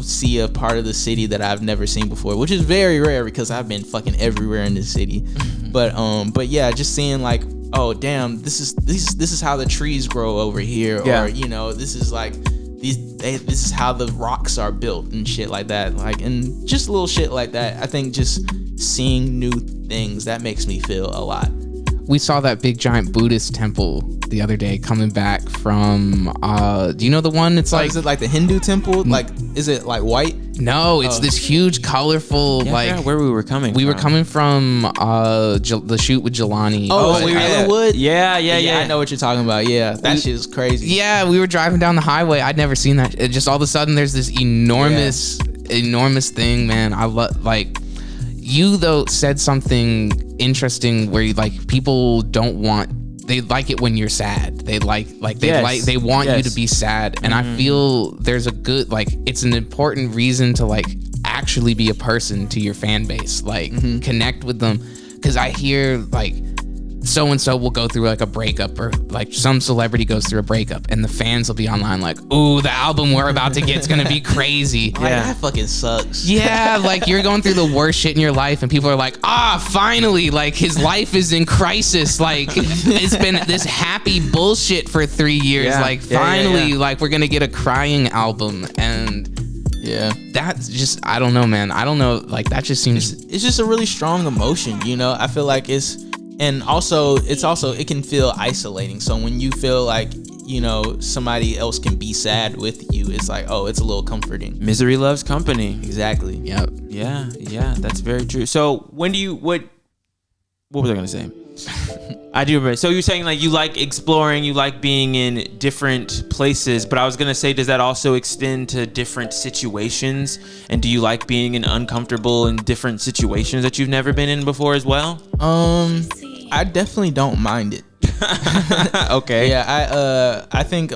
S3: see a part of the city that I've never seen before, which is very rare because I've been fucking everywhere in this city. But yeah, just seeing like, oh damn, this is how the trees grow over here, or this is like this is how the rocks are built and shit like that, like, and just little shit like that. I think just seeing new things, that makes me feel a lot.
S1: We saw that big giant Buddhist temple the other day coming back from do you know the one? It's like,
S3: is it like the Hindu temple? Like, is it like white?
S1: No, it's this huge, colorful,
S2: where we were coming
S1: we were coming from the shoot with Jelani.
S3: Wood.
S2: Yeah.
S3: I know what you're talking about. Yeah, that shit is crazy.
S1: Yeah, we were driving down the highway. I'd never seen that. It just all of a sudden there's this enormous thing, man. I love, like, You though said something interesting where like people don't want. They like it when you're sad. They they want you to be sad. And I feel there's a good, like, it's an important reason to like actually be a person to your fan base, like connect with them. Cause I hear like so-and-so will go through like a breakup, or like some celebrity goes through a breakup, and the fans will be online like, ooh, the album we're about to get is gonna be crazy.
S3: Like, that fucking sucks.
S1: Yeah, like you're going through the worst shit in your life, and people are like, finally, like his life is in crisis. Like it's been this happy bullshit for 3 years. Like finally, like we're gonna get a crying album. And that's just, I don't know, man. I don't know. Like that just seems,
S3: it's just a really strong emotion, you know? I feel like and also it can feel isolating. So when you feel like, you know, somebody else can be sad with you, it's like, oh, it's a little comforting.
S2: Misery loves company.
S3: Exactly.
S1: Yep.
S2: Yeah, that's very true. So when do you, what was I gonna say? I do remember. So you're saying like you like exploring, you like being in different places, but I was gonna say, does that also extend to different situations? And do you like being in uncomfortable and different situations that you've never been in before as well?
S3: I definitely don't mind it.
S2: Okay.
S3: Yeah, I think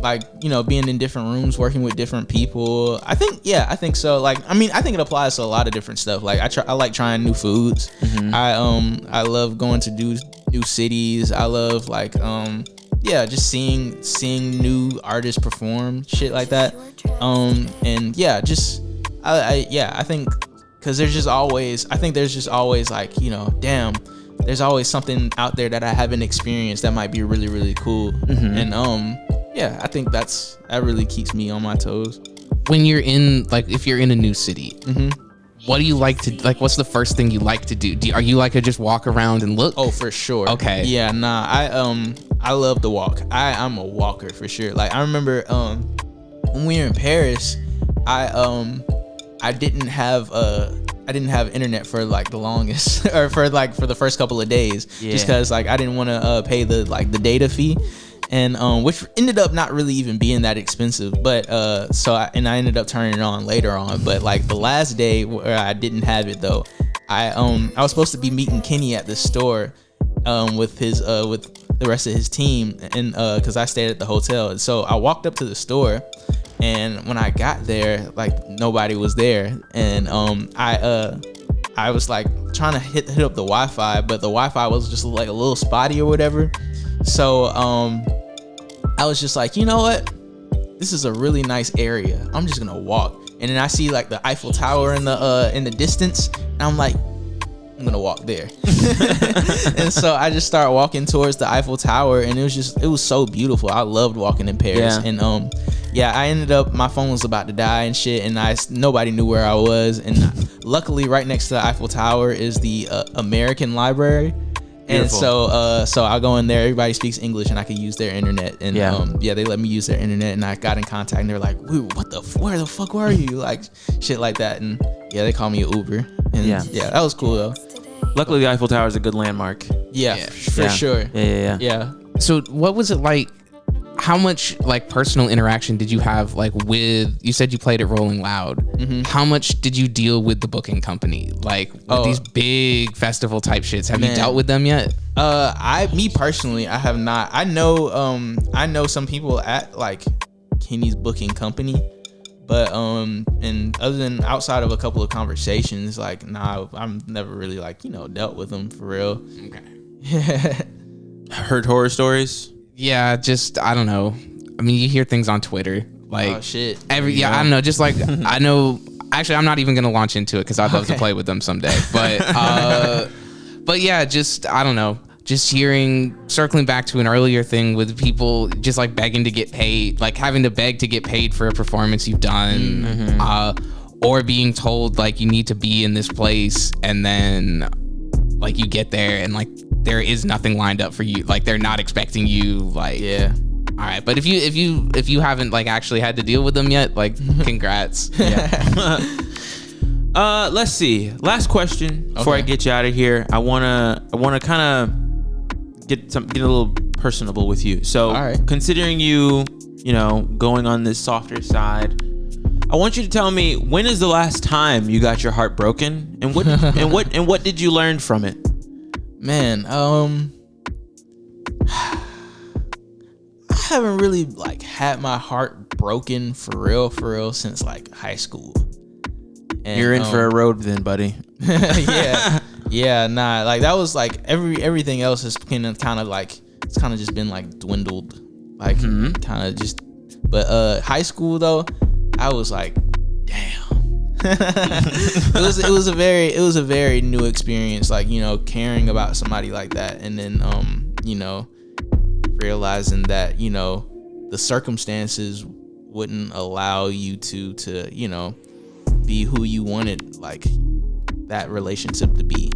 S3: like, you know, being in different rooms, working with different people, I think so. Like, I mean, I think it applies to a lot of different stuff. Like I like trying new foods. I love going to new cities. I love like just seeing new artists perform, shit like that. And yeah, just I think because there's just always like, you know, damn, there's always something out there that I haven't experienced that might be really, really cool. And I think that really keeps me on my toes.
S1: When you're in, like, if you're in a new city, what do you like to, like, what's the first thing you like to do? Are you like to just walk around and look?
S3: Oh, for sure.
S1: Okay.
S3: Yeah, nah, I love to walk. I'm a walker for sure. Like I remember when we were in Paris, I didn't have internet for like the longest, or for the first couple of days, just because like I didn't want to pay the data fee, and which ended up not really even being that expensive, but I ended up turning it on later on. But like the last day where I didn't have it though, I was supposed to be meeting Kenny at the store with the rest of his team, and because I stayed at the hotel, and so I walked up to the store. And when I got there, like nobody was there, and I was like trying to hit up the Wi-Fi, but the Wi-Fi was just like a little spotty or whatever. So I was just like, you know what? This is a really nice area. I'm just gonna walk, and then I see like the Eiffel Tower in the distance, and I'm like, I'm gonna walk there. And so I just started walking towards the Eiffel Tower, and it was so beautiful. I loved walking in Paris. And I ended up, my phone was about to die and shit, and nobody knew where I was. And luckily right next to the Eiffel Tower is the American Library. Beautiful. And so I go in there, everybody speaks English, and I could use their internet. And they let me use their internet, and I got in contact, and they were like, where the fuck were you? Like shit like that. And they called me an Uber. And that was cool though.
S2: Luckily the Eiffel Tower is a good landmark.
S3: For sure. Yeah.
S1: So what was it like? How much like personal interaction did you have like with, you said you played at Rolling Loud. How much did you deal with the booking company? Like with these big festival type shits? Have you dealt with them yet?
S3: Me personally, I have not. I know some people at like Kenny's booking company, but and other than outside of a couple of conversations, like nah, I'm never really like, you know, dealt with them for real.
S1: Okay.
S2: Heard horror stories?
S1: Yeah, just, I don't know. I mean, you hear things on Twitter, like,
S3: oh shit.
S1: I don't know. Just like, I know, actually, I'm not even going to launch into it because I'd love to play with them someday. But yeah, just, I don't know. Just circling back to an earlier thing with people just like begging to get paid, like having to beg to get paid for a performance you've done, or being told like you need to be in this place, and then like you get there and like there is nothing lined up for you, like they're not expecting you, like all right. But if you haven't like actually had to deal with them yet, like congrats.
S2: Let's see, last question before I get you out of here. I wanna kind of get a little personable with you. So considering you know, going on this softer side, I want you to tell me, when is the last time you got your heart broken, and what did you learn from it?
S3: Man, I haven't really like had my heart broken for real since like high school. And,
S2: You're in for a road then, buddy.
S3: yeah, nah. Like that was like everything else has kind of like it's kind of just been like dwindled, like kind of just. But high school though, I was like, damn. it was a very new experience. Like, you know, caring about somebody like that, and then you know, realizing that, you know, the circumstances wouldn't allow you to you know, be who you wanted like that relationship to be.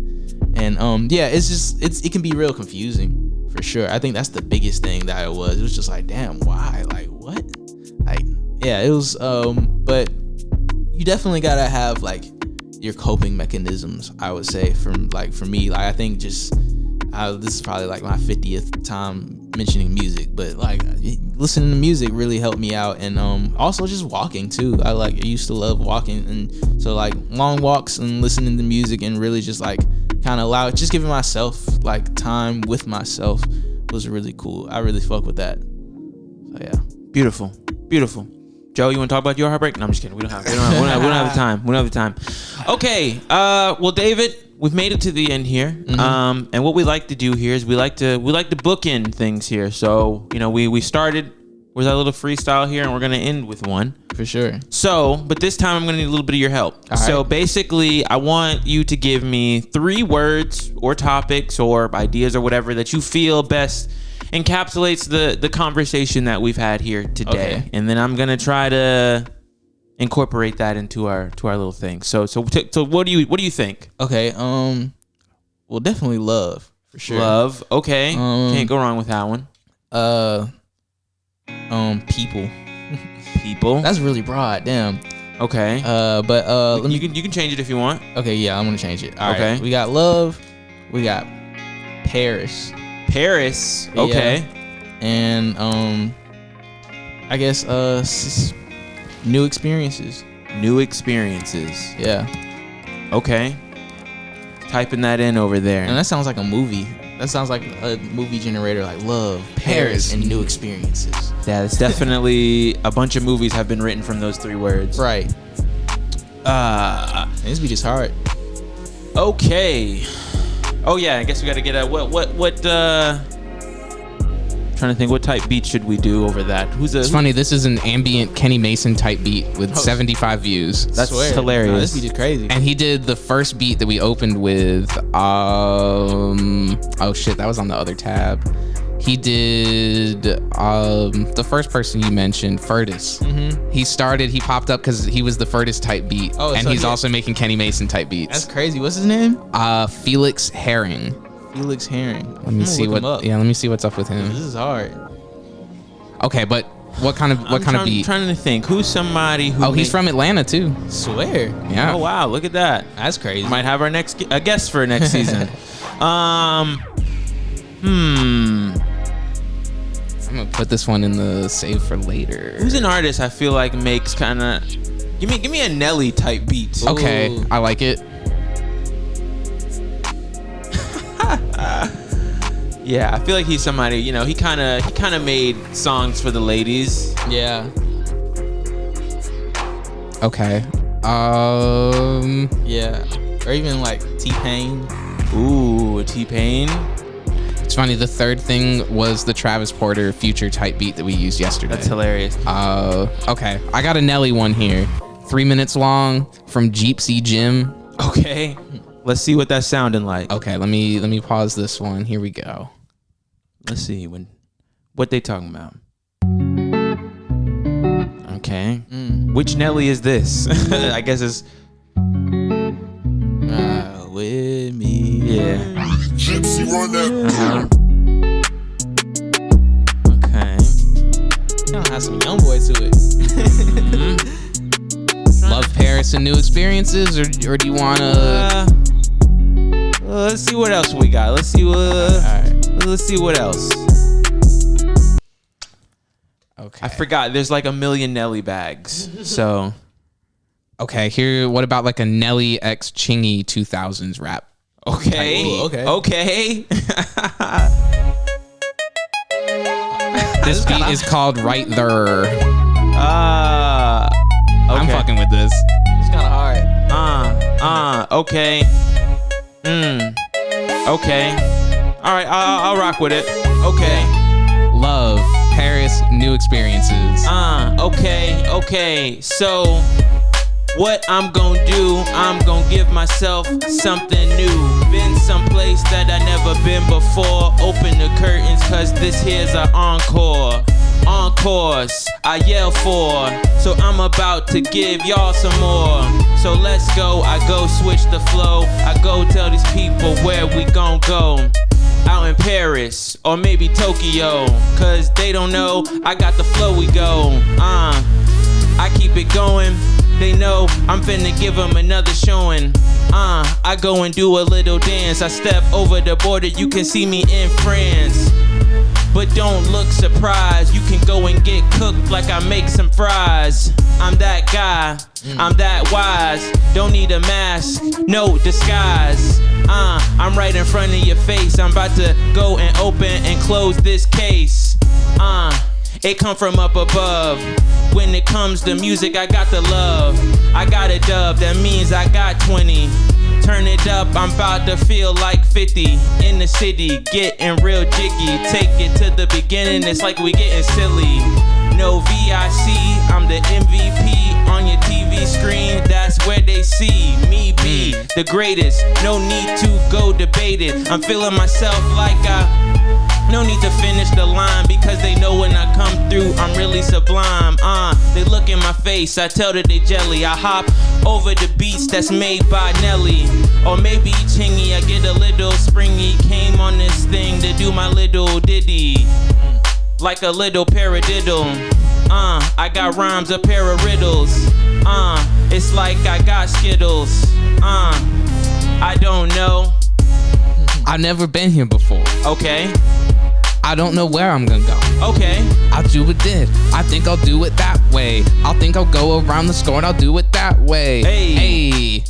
S3: And yeah, it can be real confusing for sure. I think that's the biggest thing that it was just like, damn, why, like what, like yeah, it was but you definitely gotta have like your coping mechanisms, I would say. For me, like I think this is probably like my 50th time mentioning music, but like listening to music really helped me out. And also just walking too. I used to love walking, and so like long walks and listening to music and really just like kind of just giving myself like time with myself was really cool. I really fuck with that. So yeah.
S2: Beautiful. Joe, you want to talk about your heartbreak? No, I'm just kidding. We don't have the time. We don't have the time. Okay. Well, David, we've made it to the end here. And what we like to do here is we like to bookend things here. So, you know, we started with our little freestyle here, and we're gonna end with one
S3: For sure.
S2: So, but this time I'm gonna need a little bit of your help.
S3: All
S2: so
S3: right.
S2: basically, I want you to give me 3 words or topics or ideas or whatever that you feel best encapsulates the conversation that we've had here today.
S3: Okay.
S2: And then I'm gonna try to incorporate that into our little thing. So what do you think?
S3: Okay. Well, definitely love for sure.
S2: Love. Okay. Can't go wrong with that one.
S3: People.
S2: People.
S3: That's really broad. Damn.
S2: Okay.
S3: But
S2: you can change it if you want.
S3: Okay, yeah, I'm gonna change it. All
S2: Okay.
S3: right. We got love. We got Paris.
S2: Paris. Okay.
S3: Yeah. And I guess new experiences.
S2: New experiences.
S3: Yeah.
S2: Okay. Typing that in over there.
S3: And that sounds like a movie. That sounds like a movie generator, like love, Paris, and new experiences.
S2: Yeah, it's definitely a bunch of movies have been written from those 3 words.
S3: Right. And this beat is hard.
S2: Okay. Oh yeah, I guess we got to get a what trying to think, what type beat should we do over that?
S1: It's funny, this is an ambient Kenny Mason type beat with 75 views.
S2: That's
S3: Swear.
S2: hilarious.
S3: No, this beat is crazy.
S1: And he did the first beat that we opened with. Oh shit, that was on the other tab. He did the first person you mentioned, Furtis.
S3: Mm-hmm.
S1: He popped up because he was the Furtis type beat.
S3: Oh,
S1: and
S3: so
S1: he's
S3: he-
S1: also making Kenny Mason type beats.
S3: That's crazy. What's his name?
S1: Felix Herring.
S3: Felix Herring.
S1: Let me see let me see what's up with him.
S3: This is hard.
S1: Okay, but what kind of
S2: I'm
S1: beat?
S2: trying to think. Who's somebody who?
S1: Oh, he's from Atlanta too.
S3: Swear.
S1: Yeah.
S2: Oh wow, look at that.
S3: That's crazy.
S2: Might have our next a guest for next season.
S1: I'm gonna put this one in the save for later.
S2: Who's an artist I feel like makes kind of give me a Nelly type beat.
S1: Okay,
S3: Ooh.
S1: I like it.
S2: Yeah, I feel like he's somebody, you know, he kind of made songs for the ladies.
S3: Yeah.
S1: Okay.
S3: Yeah. Or even like T-Pain.
S2: Ooh, T-Pain.
S1: It's funny. The third thing was the Travis Porter Future type beat that we used yesterday.
S2: That's hilarious.
S1: Okay. I got a Nelly one here. 3 minutes long from Jeepsy Jim.
S2: Okay. Let's see what that's sounding like.
S1: Okay, let me pause this one. Here we go.
S2: Let's see what they talking about. Okay. Which Nelly is this? I guess it's
S3: With me.
S2: yeah.
S4: Gypsy run that.
S2: Okay.
S3: Kind of have some young boy to it.
S1: Love Paris and new experiences, or do you wanna?
S2: Let's see what else we got. Let's see what.
S3: All right.
S2: Let's see what else.
S1: Okay.
S2: I forgot. There's like a million Nelly bags. So
S1: Okay, here. What about like a Nelly X Chingy 2000s rap?
S2: Okay.
S3: Ooh, okay.
S2: Okay.
S1: This beat is called Right There.
S2: Okay.
S1: I'm fucking with this.
S3: It's kind of hard.
S2: Okay. Okay. All right, I'll rock with it. Okay.
S1: Love, Paris, new experiences.
S2: Okay. So, what I'm gonna do, I'm gonna give myself something new. Been someplace that I never been before. Open the curtains, cause this here's an encore. Encores, I yell for. So I'm about to give y'all some more. So let's go, I go switch the flow. I go tell these people where we gon' go. Out in Paris, or maybe Tokyo. Cause they don't know, I got the flow, we go. I keep it going. They know I'm finna give them another showing. I go and do a little dance. I step over the border, you can see me in France. But don't look surprised, you can go and get cooked like I make some fries. I'm that guy, I'm that wise. Don't need a mask, no disguise. I'm right in front of your face. I'm about to go and open and close this case. It come from up above. When it comes to music, I got the love. I got a dub, that means I got 20. Turn it up, I'm about to feel like 50. In the city, getting real jiggy. Take it to the beginning, it's like we getting silly. No VIC, I'm the MVP. On your TV screen, that's where they see me be the greatest. No need to go debate it. I'm feeling myself like no need to finish the line, because they know when I come through, I'm really sublime. They look in my face, I tell that they jelly. I hop over the beats that's made by Nelly. Or maybe Chingy, I get a little springy. Came on this thing to do my little ditty. Like a little paradiddle. I got rhymes, a pair of riddles. It's like I got Skittles. I don't know.
S1: I've never been here before.
S2: Okay.
S1: I don't know where I'm gonna go.
S2: Okay.
S1: I'll do it this. I think I'll do it that way. I'll think I'll go around the store and I'll do it that way. Hey.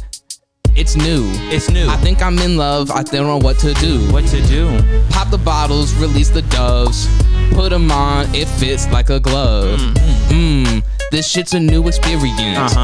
S1: It's new.
S2: It's new.
S1: I think I'm in love. I don't know what to do.
S2: What to do?
S1: Pop the bottles, release the doves. Put them on, it fits like a glove. This shit's a new experience.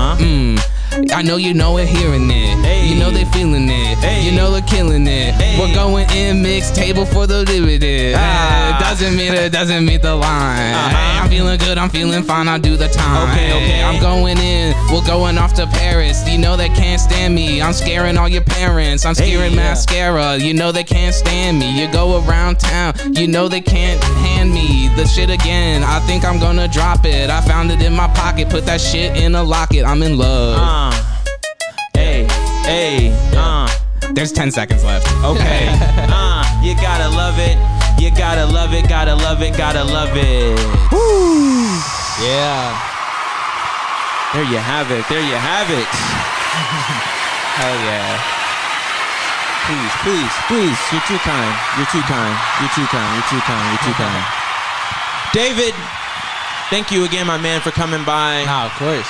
S1: I know you know it, hearing it.
S2: Hey.
S1: You know they feeling it.
S2: Hey.
S1: You know they're killing it.
S2: Hey.
S1: We're going in mix table for the dividend. It doesn't meet the line. Hey, I'm feeling good, I'm feeling fine, I'll do the time.
S2: Okay.
S1: I'm going in, we're going off to Paris. You know they can't stand me. I'm scaring all your parents. I'm scaring mascara. You know they can't stand me. You go around town, you know they can't hand me the shit again. I think I'm gonna drop it. I found it in my pocket, put that shit in a locket. I'm in love. There's 10 seconds left.
S2: Okay. You gotta love it. You gotta love it. Gotta love it. Gotta love it.
S3: Woo. Yeah.
S2: There you have it. There you have it.
S3: Hell yeah.
S2: Please. You're too kind. You're too kind. David, thank you again, my man, for coming by.
S3: Nah, of course.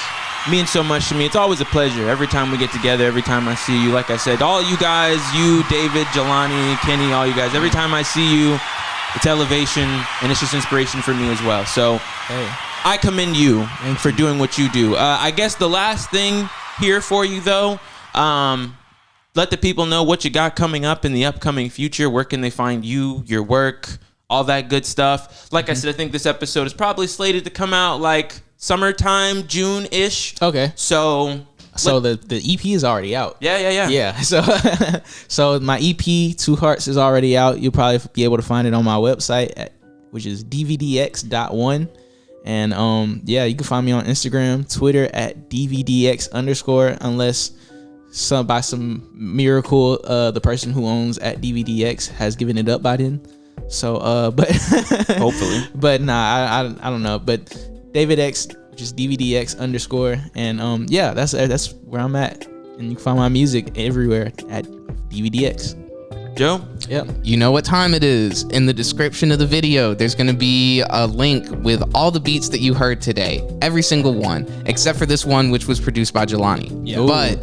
S2: Means so much to me. It's always a pleasure every time we get together, every time I see you. Like I said, all you guys, you, David, Jelani, Kenny, all you guys, every time I see you, it's elevation and it's just inspiration for me as well. So I commend you for doing what you do. I guess the last thing here for you, though, let the people know what you got coming up in the upcoming future. Where can they find you, your work, all that good stuff? Like I said, I think this episode is probably slated to come out like summertime, June-ish.
S3: Okay.
S2: So
S3: the EP is already out.
S2: Yeah.
S3: Yeah. So my EP, Two Hearts, is already out. You'll probably be able to find it on my website, which is DvDx.1. And you can find me on Instagram, Twitter at DvDx_, unless by some miracle the person who owns at DvDx has given it up by then. So but
S2: hopefully.
S3: But nah, I don't know. But David X, just DvDx_, and that's where I'm at, and you can find my music everywhere at DvDx.
S2: Joe?
S3: Yep.
S1: You know what time it is. In the description of the video, there's going to be a link with all the beats that you heard today. Every single one, except for this one, which was produced by Jelani.
S3: Yeah.
S1: But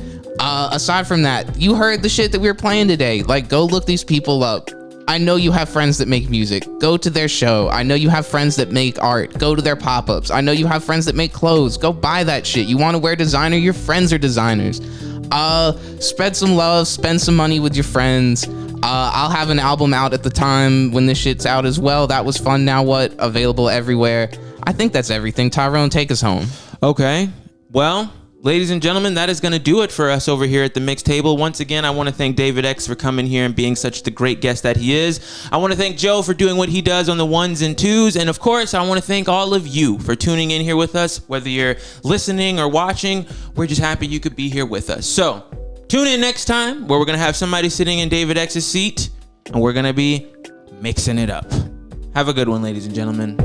S1: aside from that, you heard the shit that we were playing today. Like, go look these people up. I know you have friends that make music. Go to their show. I know you have friends that make art. Go to their pop-ups. I know you have friends that make clothes. Go buy that shit. You want to wear designer? Your friends are designers. Spread some love. Spend some money with your friends. I'll have an album out at the time when this shit's out as well. That was Fun Now What? Available everywhere. I think that's everything. Tyrone, take us home.
S2: Okay. Well, ladies and gentlemen, that is going to do it for us over here at the Mix Table. Once again, I want to thank DvDx for coming here and being such the great guest that he is. I want to thank Joe for doing what he does on the ones and twos. And of course, I want to thank all of you for tuning in here with us. Whether you're listening or watching, we're just happy you could be here with us. So tune in next time where we're going to have somebody sitting in DvDx's seat and we're going to be mixing it up. Have a good one, ladies and gentlemen.